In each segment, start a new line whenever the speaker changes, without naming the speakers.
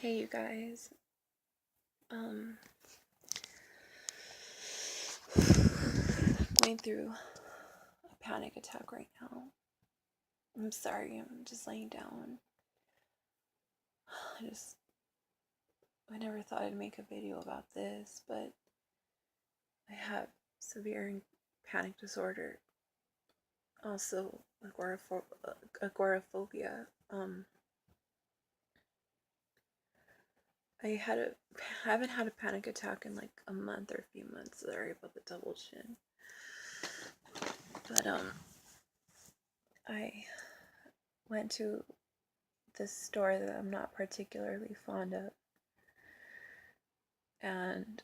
Hey, you guys. Um, going through a panic attack right now. I'm sorry, I'm just laying down. I just, I never thought I'd make a video about this, but I have severe panic disorder. Also, agoraphobia. I haven't had a panic attack in like a month or a few months. Sorry about the double chin. But, I went to this store that I'm not particularly fond of, and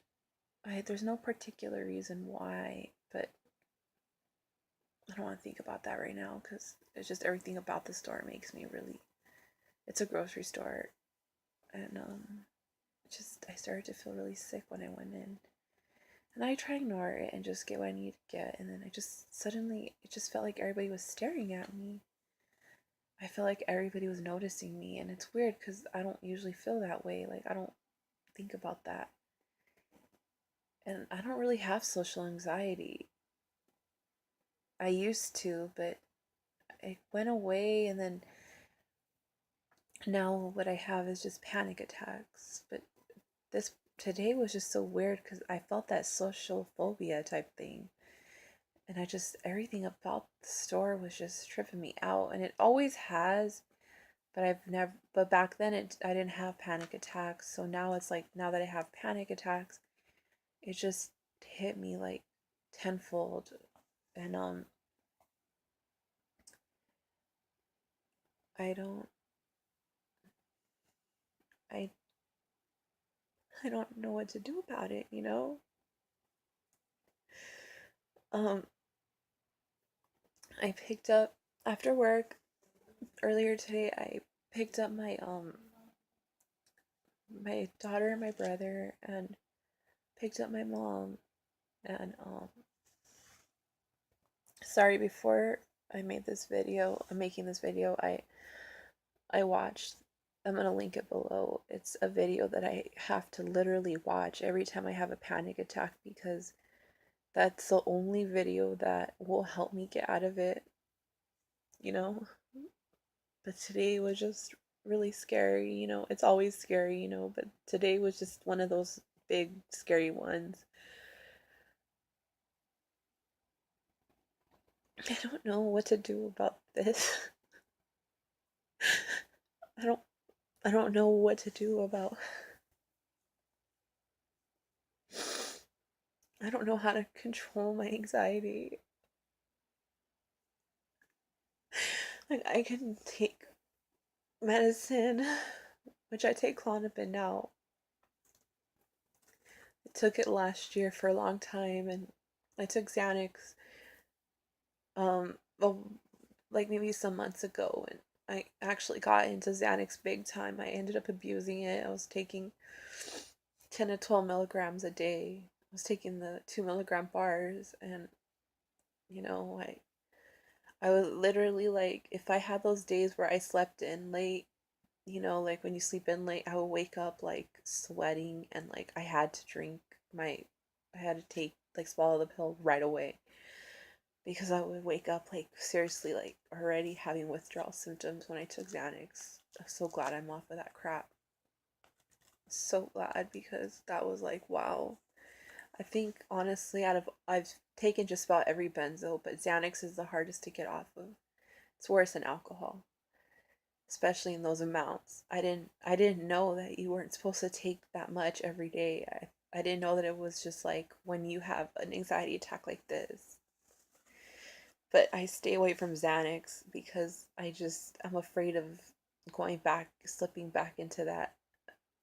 there's no particular reason why, but I don't want to think about that right now because it's just everything about the store makes me really. It's a grocery store, and I started to feel really sick when I went in, and I try to ignore it and just get what I need to get, and then I just suddenly it just felt like everybody was staring at me. I felt like everybody was noticing me, and it's weird because I don't usually feel that way. Like I don't think about that, and I don't really have social anxiety. I used to, but it went away, and then now what I have is just panic attacks. But this today was just so weird because I felt that social phobia type thing, and I just everything about the store was just tripping me out, and it always has. But I've never. But back then, I didn't have panic attacks. So now it's like now that I have panic attacks, it just hit me like tenfold, and I don't. I I don't know what to do about it, you know? Um, I picked up after work earlier today. I picked up my daughter and my brother, and picked up my mom. And sorry, before I made this video, I'm making this video. I watched. I'm gonna link it below. It's a video that I have to literally watch every time I have a panic attack because that's the only video that will help me get out of it, you know? But today was just really scary, you know. It's always scary, you know, but today was just one of those big, scary ones. I don't know what to do about this. I don't I don't know what to do about I don't know how to control my anxiety. Like I can take medicine, which I take Klonopin now. I took it last year for a long time, and I took Xanax well, like maybe some months ago, and I actually got into Xanax big time. I ended up abusing it. I was taking 10 to 12 milligrams a day. I was taking the 2 milligram bars, and you know, I was literally like, if I had those days where I slept in late, you know, like when you sleep in late, I would wake up like sweating, and like I had to I had to take, like, swallow the pill right away because I would wake up like seriously like already having withdrawal symptoms when I took Xanax. I'm so glad I'm off of that crap. So glad because that was like, wow. I think honestly, out of I've taken just about every benzo, but Xanax is the hardest to get off of. It's worse than alcohol, especially in those amounts. I didn't know that you weren't supposed to take that much every day. I didn't know that it was just like when you have an anxiety attack like this. But I stay away from Xanax because I'm afraid of going back, slipping back into that.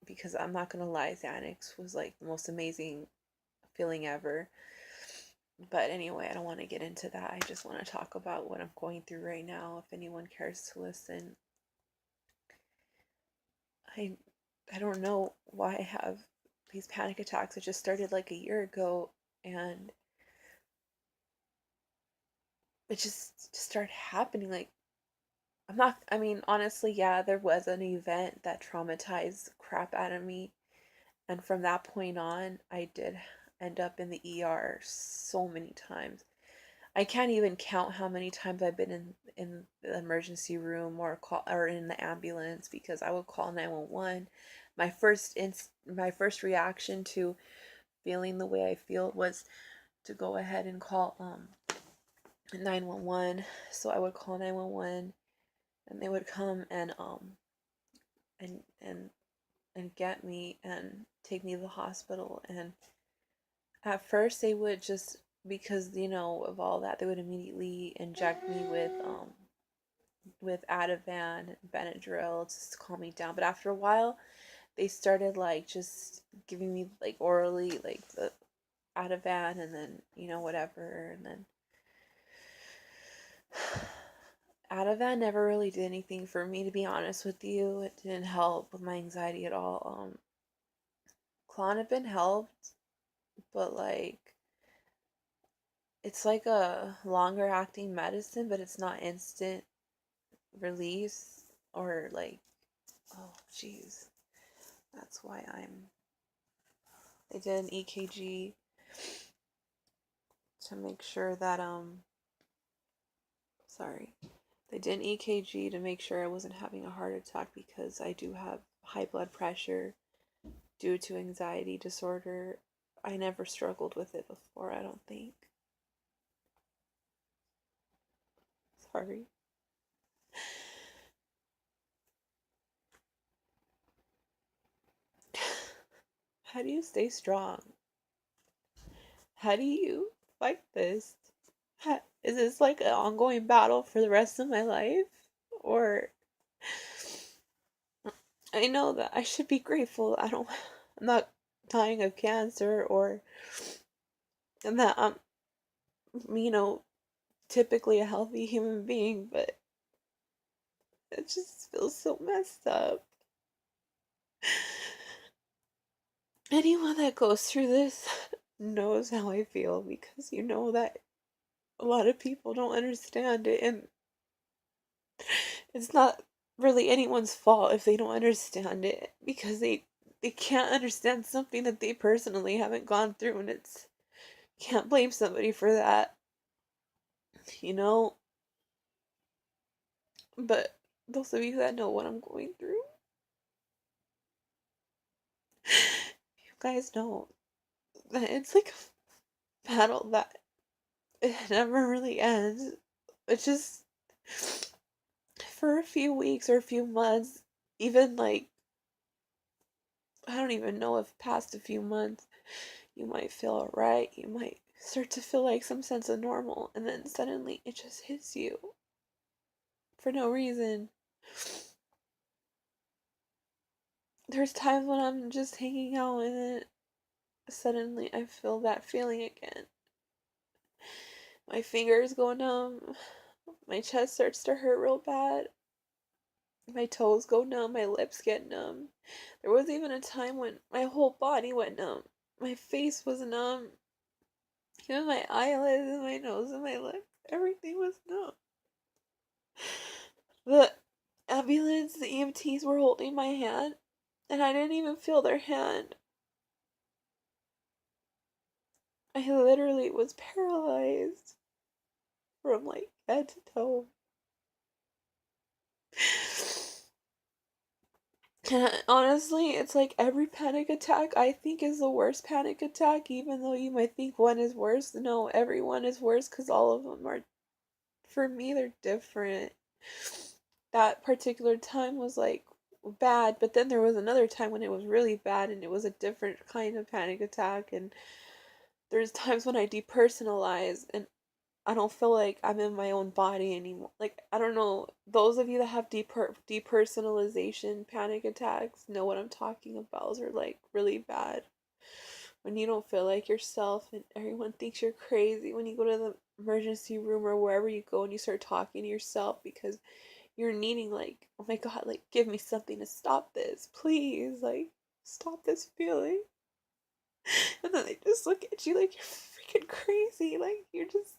Because I'm not gonna lie, Xanax was like the most amazing feeling ever. But anyway, I don't want to get into that. I just want to talk about what I'm going through right now. If anyone cares to listen, I I don't know why I have these panic attacks. It just started like a year ago, and it just started happening. Like I'm not, I mean, honestly, yeah, there was an event that traumatized the crap out of me. And from that point on, I did end up in the ER so many times. I can't even count how many times I've been in the emergency room or call or in the ambulance because I would call 911. My first reaction to feeling the way I feel was to go ahead and call 911. So I would call 911 and they would come and and and get me and take me to the hospital. And at first they would just, because of all that, they would immediately inject me with Ativan and Benadryl just to calm me down. But after a while, they started like just giving me like orally like the Ativan and then whatever, and then Ativan never really did anything for me, to be honest with you. It didn't help with my anxiety at all. Klonopin helped, but like it's like a longer acting medicine, but it's not instant release or like, oh jeez. That's why they did an EKG to make sure that sorry. They did an EKG to make sure I wasn't having a heart attack because I do have high blood pressure due to anxiety disorder. I never struggled with it before, I don't think. Sorry. How do you stay strong? How do you fight this? Is this like an ongoing battle for the rest of my life? Or I know that I should be grateful I'm not dying of cancer, or and that I'm, you know, typically a healthy human being, but it just feels so messed up. Anyone that goes through this knows how I feel, because you know that a lot of people don't understand it, and it's not really anyone's fault if they don't understand it, because they can't understand something that they personally haven't gone through, and it's can't blame somebody for that, you know. But those of you that know what I'm going through, you guys know that it's like a battle that it never really ends. It's just for a few weeks or a few months, even like, I don't even know if past a few months, you might feel alright, you might start to feel like some sense of normal, and then suddenly it just hits you for no reason. There's times when I'm just hanging out and then suddenly I feel that feeling again. My fingers go numb, my chest starts to hurt real bad, my toes go numb, my lips get numb. There was even a time when my whole body went numb. My face was numb, even my eyelids and my nose and my lips, everything was numb. The ambulance, the EMTs were holding my hand, and I didn't even feel their hand. I literally was paralyzed from like head to toe. And honestly, it's like every panic attack I think is the worst panic attack, even though you might think one is worse. No, everyone is worse because all of them are, for me, they're different. That particular time was like bad, but then there was another time when it was really bad and it was a different kind of panic attack. And there's times when I depersonalize and I don't feel like I'm in my own body anymore. Like, I don't know, those of you that have depersonalization panic attacks know what I'm talking about. Those are like really bad. When you don't feel like yourself and everyone thinks you're crazy. When you go to the emergency room or wherever you go and you start talking to yourself because you're needing, like, oh my god, like, give me something to stop this. Please, like, stop this feeling. And then they just look at you like you're freaking crazy. Like, you're just,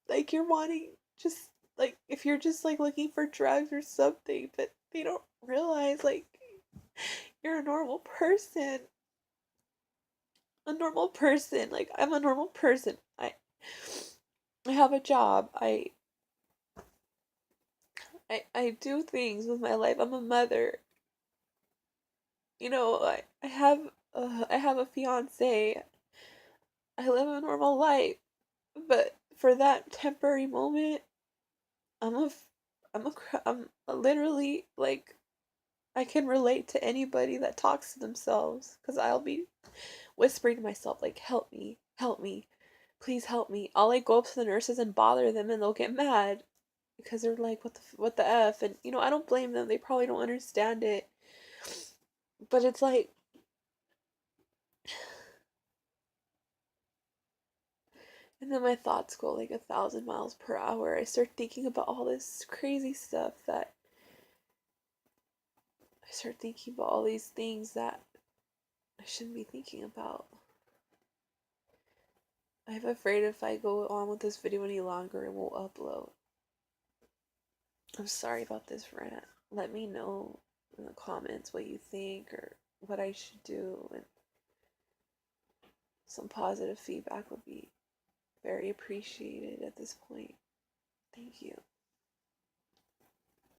like, you're wanting just like if you're just like looking for drugs or something, but they don't realize like you're a normal person. A normal person. Like I'm a normal person. I have a job. I do things with my life. I'm a mother. You know, I have a fiance. I live a normal life. But for that temporary moment, I'm a I'm literally like I can relate to anybody that talks to themselves because I'll be whispering to myself like help me, please help me. I'll like go up to the nurses and bother them and they'll get mad because they're like what the f, and you know I don't blame them. They probably don't understand it. But it's like and then my thoughts go like 1,000 miles per hour. I start thinking about all this crazy stuff that I start thinking about all these things that I shouldn't be thinking about. I'm afraid if I go on with this video any longer, it won't upload. I'm sorry about this rant. Let me know in the comments what you think or what I should do, and some positive feedback would be very appreciated at this point. Thank you.